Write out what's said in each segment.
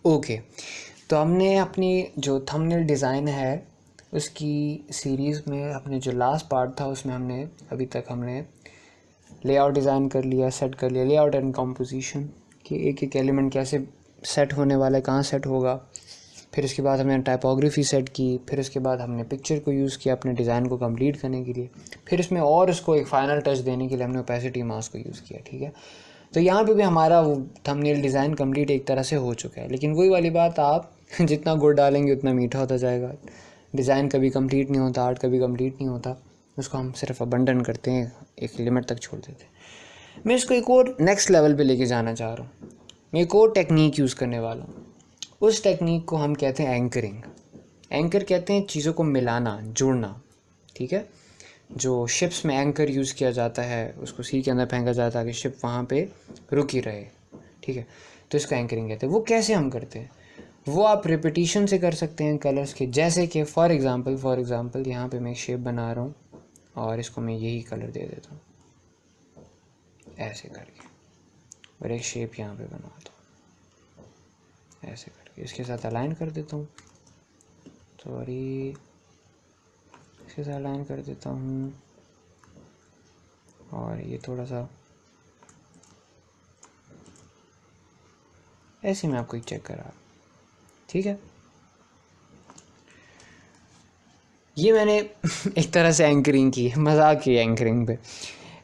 Okay, तो हमने अपनी जो थंबनेल डिज़ाइन है उसकी सीरीज़ में अपने जो लास्ट पार्ट था उसमें हमने लेआउट डिज़ाइन कर लिया, सेट कर लिया, लेआउट एंड कंपोजिशन कि एक एक एलिमेंट कैसे सेट होने वाला है, कहाँ सेट होगा। फिर उसके बाद हमने टाइपोग्राफी सेट की, फिर उसके बाद हमने पिक्चर को यूज़ किया अपने डिज़ाइन को कंप्लीट करने के लिए, फिर इसमें और उसको एक फ़ाइनल टच देने के लिए हमने ओपेसिटी मास्क को यूज़ किया। ठीक है, तो यहाँ पे भी हमारा वो थंबनेल डिज़ाइन कंप्लीट एक तरह से हो चुका है। लेकिन वही वाली बात, आप जितना गुड़ डालेंगे उतना मीठा होता जाएगा। डिज़ाइन कभी कंप्लीट नहीं होता, आर्ट कभी कंप्लीट नहीं होता, उसको हम सिर्फ अबंडन करते हैं, एक लिमिट तक छोड़ देते हैं। मैं इसको एक और नेक्स्ट लेवल पे लेके जाना चाह रहा हूँ। मैं एक और टेक्निक यूज़ करने वाला हूँ। उस टेक्निक को हम कहते हैं एंकरिंग। एंकर कहते हैं चीज़ों को मिलाना, जोड़ना। ठीक है, जो शिप्स में एंकर यूज़ किया जाता है उसको सी के अंदर फेंका जाता है ताकि शिप वहाँ पे रुकी रहे। ठीक है, तो इसको एंकरिंग कहते हैं। वो कैसे हम करते हैं, वो आप रिपीटिशन से कर सकते हैं कलर्स के। जैसे कि फॉर एग्ज़ाम्पल यहाँ पे मैं एक शेप बना रहा हूँ और इसको मैं यही कलर दे देता हूँ ऐसे करके, और एक शेप यहाँ पे बनाता हूँ ऐसे करके, इसके साथ अलाइन कर देता हूँ, सॉरी इसके साथ अलाइन कर देता हूँ, और ये थोड़ा सा ऐसे मैं आपको एक चेक करा। ठीक है, ये मैंने एक तरह से एंकरिंग की है, मजाक की एंकरिंग पे।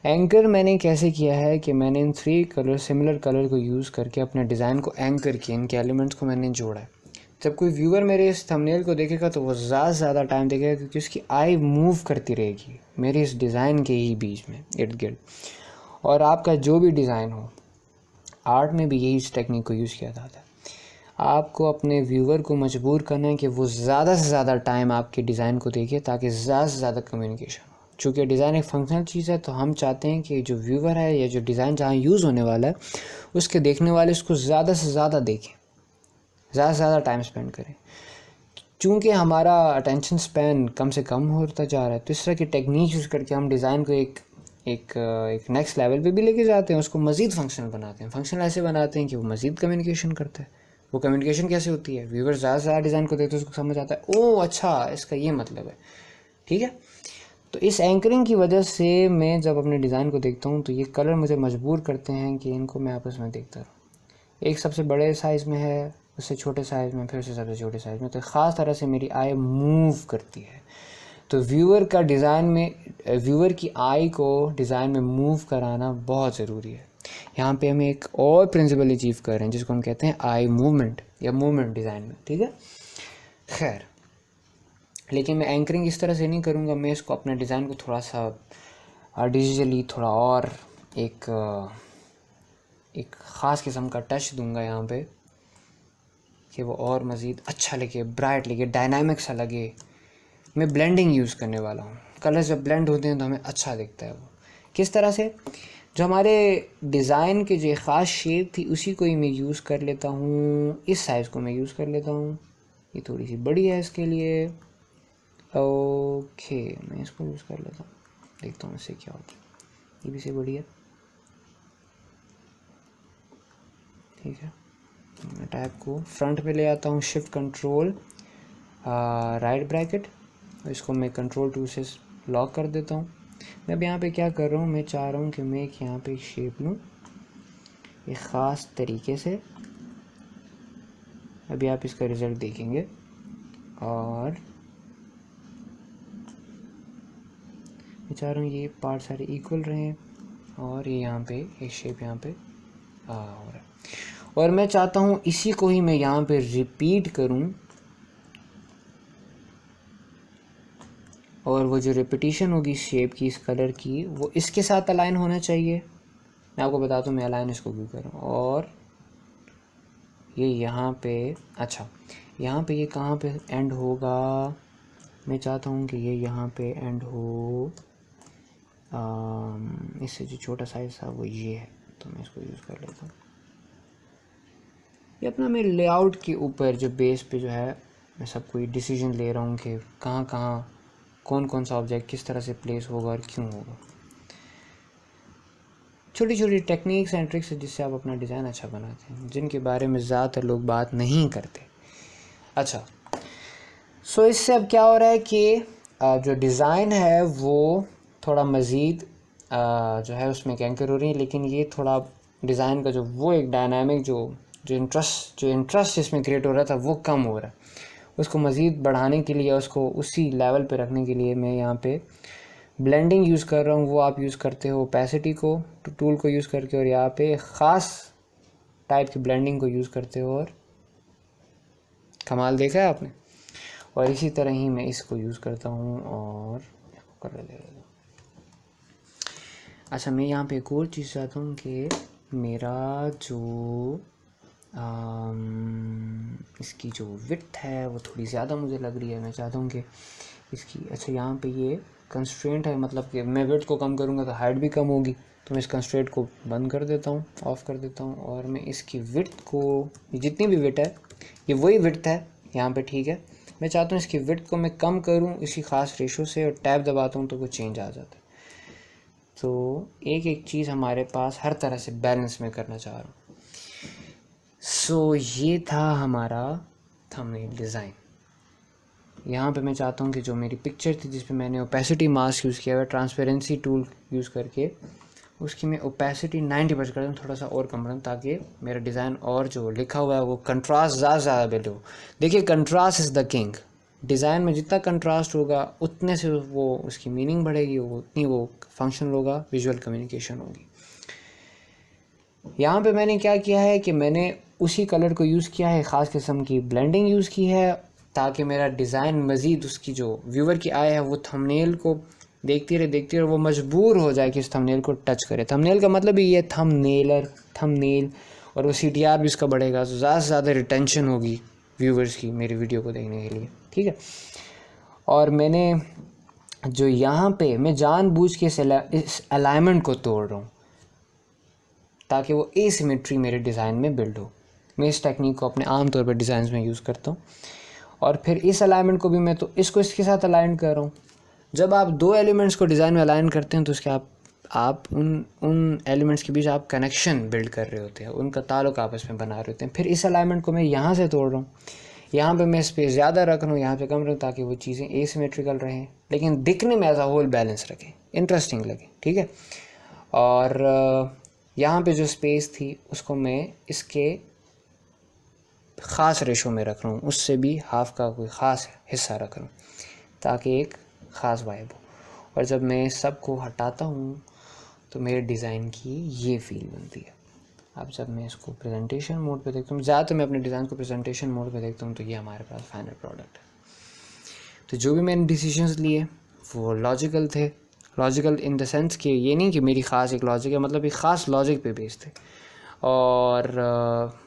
एंकर मैंने कैसे किया है कि मैंने इन 3 कलर, सिमिलर कलर को यूज़ करके अपने डिज़ाइन को एंकर किया, इनके एलिमेंट्स को मैंने जोड़ा है। जब कोई व्यूअर मेरे इस थंबनेल को देखेगा तो वो ज़्यादा से ज़्यादा टाइम देखेगा, क्योंकि उसकी आई मूव करती रहेगी मेरे इस डिज़ाइन के ही बीच में, इर्द गिर्द। और आपका जो भी डिज़ाइन हो, आर्ट में भी यही इस टेक्निक को यूज़ किया जाता है। आपको अपने व्यूअर को मजबूर करना है कि वो ज़्यादा से ज़्यादा टाइम आपके डिज़ाइन को देखे, ताकि ज़्यादा से ज़्यादा कम्युनिकेशन हो। चूँकि डिज़ाइन एक फंक्शनल चीज़ है, तो हम चाहते हैं कि जो व्यूअर है या जो डिज़ाइन जहाँ यूज़ होने वाला है उसके देखने वाले उसको ज़्यादा से ज़्यादा देखें, ज़्यादा से ज़्यादा टाइम स्पेंड करें। चूँकि हमारा अटेंशन स्पैन कम से कम होता जा रहा है, तो इस तरह की टेक्निक यूज़ करके हम डिज़ाइन को एक नेक्स्ट लेवल पे भी लेके जाते हैं, उसको मज़ीद फंक्शनल बनाते हैं। फंक्शनल ऐसे बनाते हैं कि वो मज़ीद कम्युनिकेशन करता है। वो कम्युनिकेशन कैसे होती है, व्यूवर ज़्यादा से ज़्यादा डिज़ाइन को देखते हैं, उसको समझ आता है, ओह अच्छा इसका ये मतलब है। ठीक है, तो इस एंकरिंग की वजह से मैं जब अपने डिज़ाइन को देखता हूँ तो ये कलर मुझे मजबूर करते हैं कि इनको मैं आपस में देखता रहूँ। एक सबसे बड़े साइज़ में है, उससे छोटे साइज़ में, फिर से सबसे छोटे साइज़ में, तो ख़ास तरह से मेरी आई मूव करती है। तो व्यूअर की आई को डिज़ाइन में मूव कराना बहुत ज़रूरी है। यहाँ पे हम एक और प्रिंसिपल अचीव कर रहे हैं जिसको हम कहते हैं आई मूवमेंट या मूवमेंट डिज़ाइन में। ठीक है, खैर, लेकिन मैं एंकरिंग इस तरह से नहीं करूँगा। मैं इसको अपने डिज़ाइन को थोड़ा सा डिजिटली थोड़ा और एक ख़ास किस्म का टच दूंगा यहाँ पे, कि वो और मज़ीद अच्छा लगे, ब्राइट लगे, डायनामिक सा लगे। मैं ब्लेंडिंग यूज़ करने वाला हूँ। कलर जब ब्लेंड होते हैं तो हमें अच्छा दिखता है। वो किस तरह से, जो हमारे डिज़ाइन के जो ख़ास शेप थी उसी को ही मैं यूज़ कर लेता हूँ। इस साइज़ को मैं यूज़ कर लेता हूँ, ये थोड़ी सी बड़ी है इसके लिए। ओके, मैं इसको यूज़ कर लेता हूँ, देखता हूँ इससे क्या होता है। ये भी से बड़ी है। ठीक है, मैं टाइप को फ्रंट पे ले आता हूँ, शिफ्ट कंट्रोल राइट ब्रैकेट, इसको मैं कंट्रोल 2 से लॉक कर देता हूँ। मैं अब यहाँ पे क्या कर रहा हूँ, मैं चाह रहा हूँ कि मैं यहाँ पे एक शेप लूँ एक ख़ास तरीके से। अभी आप इसका रिज़ल्ट देखेंगे, और मैं चाह रहा हूँ ये पार्ट सारे इक्वल रहें, और ये यहाँ पे एक शेप यहाँ पे हो रहा है। और मैं चाहता हूँ इसी को ही मैं यहाँ पे रिपीट करूँ, और वो जो रिपीटिशन होगी शेप की, इस कलर की, वो इसके साथ अलाइन होना चाहिए। मैं आपको बताता हूँ मैं अलाइन इसको क्यों कर रहा हूँ। और ये यहाँ पे, अच्छा यहाँ पे ये कहाँ पे एंड होगा, मैं चाहता हूँ कि ये यहाँ पे एंड हो। इससे जो छोटा साइज था वो ये है, तो मैं इसको यूज़ कर लेता हूँ। ये अपना मैं लेआउट के ऊपर जो बेस पे जो है मैं सब कोई डिसीजन ले रहा हूँ कि कहाँ कहाँ कौन कौन सा ऑब्जेक्ट किस तरह से प्लेस होगा और क्यों होगा। छोटी छोटी टेक्निक्स एंड ट्रिक्स जिससे आप अपना डिज़ाइन अच्छा बनाते हैं, जिनके बारे में ज़्यादातर लोग बात नहीं करते। अच्छा, सो इससे अब क्या हो रहा है कि जो डिज़ाइन है वो थोड़ा मज़ीद जो है उसमें कैंकर हो रही है, लेकिन ये थोड़ा डिज़ाइन का जो वो एक डायनामिक जो इंटरेस्ट इसमें क्रिएट हो रहा था वो कम हो रहा है। उसको मज़ीद बढ़ाने के लिए, उसको उसी लेवल पे रखने के लिए मैं यहाँ पे ब्लेंडिंग यूज़ कर रहा हूँ। वो आप यूज़ करते हो ओपेसिटी को टूल को यूज़ करके, और यहाँ पे ख़ास टाइप की ब्लेंडिंग को यूज़ करते हो, और कमाल देखा है आपने। और इसी तरह ही मैं इसको यूज़ करता हूँ और कर लेता हूँ। अच्छा, मैं यहाँ पे एक और चीज़ चाहता हूँ कि मेरा जो इसकी जो विड्थ है वो थोड़ी ज़्यादा मुझे लग रही है। मैं चाहता हूँ कि इसकी, अच्छा यहाँ पे ये कंस्ट्रेंट है, मतलब कि मैं विड्थ को कम करूँगा तो हाइट भी कम होगी, तो मैं इस कंस्ट्रेंट को बंद कर देता हूँ, ऑफ़ कर देता हूँ, और मैं इसकी विड्थ को, जितनी भी विड्थ है ये वही विड्थ है यहाँ पे, ठीक है। मैं चाहता हूँ इसकी विड्थ को मैं कम करूँ इसी ख़ास रेशो से, और टैब दबाता हूँ तो कुछ चेंज आ जाता है। तो एक एक चीज़ हमारे पास हर तरह से बैलेंस में करना चाह रहा हूँ। सो ये था हमारा थंबनेल डिज़ाइन। यहाँ पे मैं चाहता हूँ कि जो मेरी पिक्चर थी जिस पे मैंने ओपेसिटी मास्क यूज़ किया हुआ, ट्रांसपेरेंसी टूल यूज़ करके, उसकी मैं ओपेसिटी 90% कर दूँ, थोड़ा सा और कम करूँ, ताकि मेरा डिज़ाइन और जो लिखा हुआ है वो कंट्रास्ट ज़्यादा बिल्ड हो। देखिए, contrast is the king. Design में जितना कंट्रास्ट होगा उतने से वो उसकी मीनिंग बढ़ेगी, उतनी वो फंक्शनल होगा, विजुअल कम्युनिकेशन होगी। यहाँ पे मैंने क्या किया है कि मैंने उसी कलर को यूज़ किया है, ख़ास किस्म की ब्लेंडिंग यूज़ की है, ताकि मेरा डिज़ाइन मज़ीद उसकी जो व्यूवर की आय है वो थंबनेल को देखती रहे, वो मजबूर हो जाए कि इस थंबनेल को टच करे। थंबनेल का मतलब ही ये थंबनेल, और वो CTR भी इसका बढ़ेगा, तो ज़्यादा से ज़्यादा रिटेंशन होगी व्यूवर्स की मेरी वीडियो को देखने के लिए, ठीक है। और मैंने जो यहाँ पे मैं जानबूझ के इस अलाइनमेंट को तोड़ रहा हूँ ताकि वो एसिमेट्री मेरे डिज़ाइन में बिल्ड हो। मैं इस टेक्निक को अपने आम तौर पर डिज़ाइन में यूज़ करता हूँ। और फिर इस अलाइनमेंट को भी मैं तो इसको इसके साथ अलाइन कर रहा हूँ। जब आप दो एलिमेंट्स को डिज़ाइन में अलाइन करते हैं तो उसके आप उन एलिमेंट्स के बीच आप कनेक्शन बिल्ड कर रहे होते हैं, उनका ताल्लुक आपस में बना रहे होते हैं। फिर इस अलाइनमेंट को मैं यहाँ से तोड़ रहा हूँ, यहाँ पे मैं स्पेस ज़्यादा रख रहा हूँ, यहाँ पे कम रख रहा हूँ, ताकि वो चीज़ें एसिमेट्रिकल रहें लेकिन दिखने में एज अ होल बैलेंस रखें, इंटरेस्टिंग लगे, ठीक है। और यहाँ पे जो स्पेस थी उसको मैं इसके ख़ास रेशो में रख रहा हूँ, उससे भी हाफ का कोई ख़ास हिस्सा रख रहा हूँ ताकि एक ख़ास वाइब हो। और जब मैं सबको हटाता हूँ तो मेरे डिज़ाइन की ये फील बनती है। अब जब मैं इसको प्रेजेंटेशन मोड पे देखता हूँ, ज़्यादातर मैं अपने डिज़ाइन को प्रेजेंटेशन मोड पे देखता हूँ, तो ये हमारे पास फाइनल प्रोडक्ट है। तो जो भी मैंने डिसीजंस लिए वो लॉजिकल थे, लॉजिकल इन द सेंस कि ये नहीं कि मेरी ख़ास एक लॉजिक है, मतलब एक ख़ास लॉजिक पे बेस्ड थे। और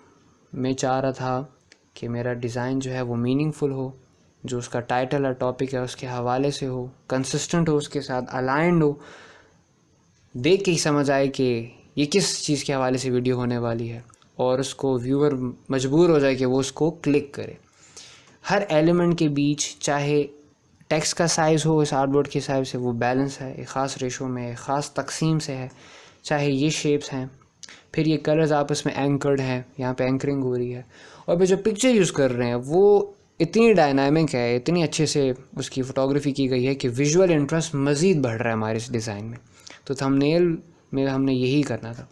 मैं चाह रहा था कि मेरा डिज़ाइन जो है वो मीनिंगफुल हो, जो उसका टाइटल है, टॉपिक है, उसके हवाले से हो, कंसिस्टेंट हो, उसके साथ अलाइंड हो, देख के ही समझ आए कि ये किस चीज़ के हवाले से वीडियो होने वाली है, और उसको व्यूअर मजबूर हो जाए कि वो उसको क्लिक करे। हर एलिमेंट के बीच, चाहे टेक्स्ट का साइज़ हो इस आर्टबोर्ड के हिसाब से, वो बैलेंस है, एक ख़ास रेशो में, एक ख़ास तकसीम से है। चाहे ये शेप्स हैं, फिर ये कलर्स आपस में एंकर्ड हैं, यहाँ पे एंकरिंग हो रही है, और फिर जो पिक्चर यूज़ कर रहे हैं वो इतनी डायनामिक है, इतनी अच्छे से उसकी फ़ोटोग्राफी की गई है कि विजुअल इंटरेस्ट मज़ीद बढ़ रहा है हमारे इस डिज़ाइन में। तो थंबनेल में हमने यही करना था,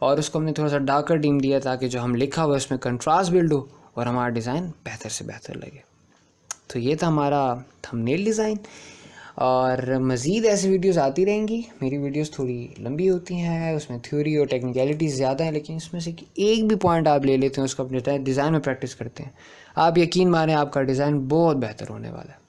और उसको हमने थोड़ा सा डार्कर डीम दिया ताकि जो हम लिखा हुआ है उसमें कंट्रास्ट बिल्ड हो और हमारा डिज़ाइन बेहतर से बेहतर लगे। तो ये था हमारा थंबनेल डिज़ाइन, और मज़ीद ऐसी वीडियोस आती रहेंगी। मेरी वीडियोस थोड़ी लंबी होती हैं, उसमें थ्योरी और टेक्निकलिटीज़ ज़्यादा है, लेकिन इसमें से एक भी पॉइंट आप ले लेते हैं, उसको अपने डिज़ाइन में प्रैक्टिस करते हैं, आप यकीन मानें आपका डिज़ाइन बहुत बेहतर होने वाला है।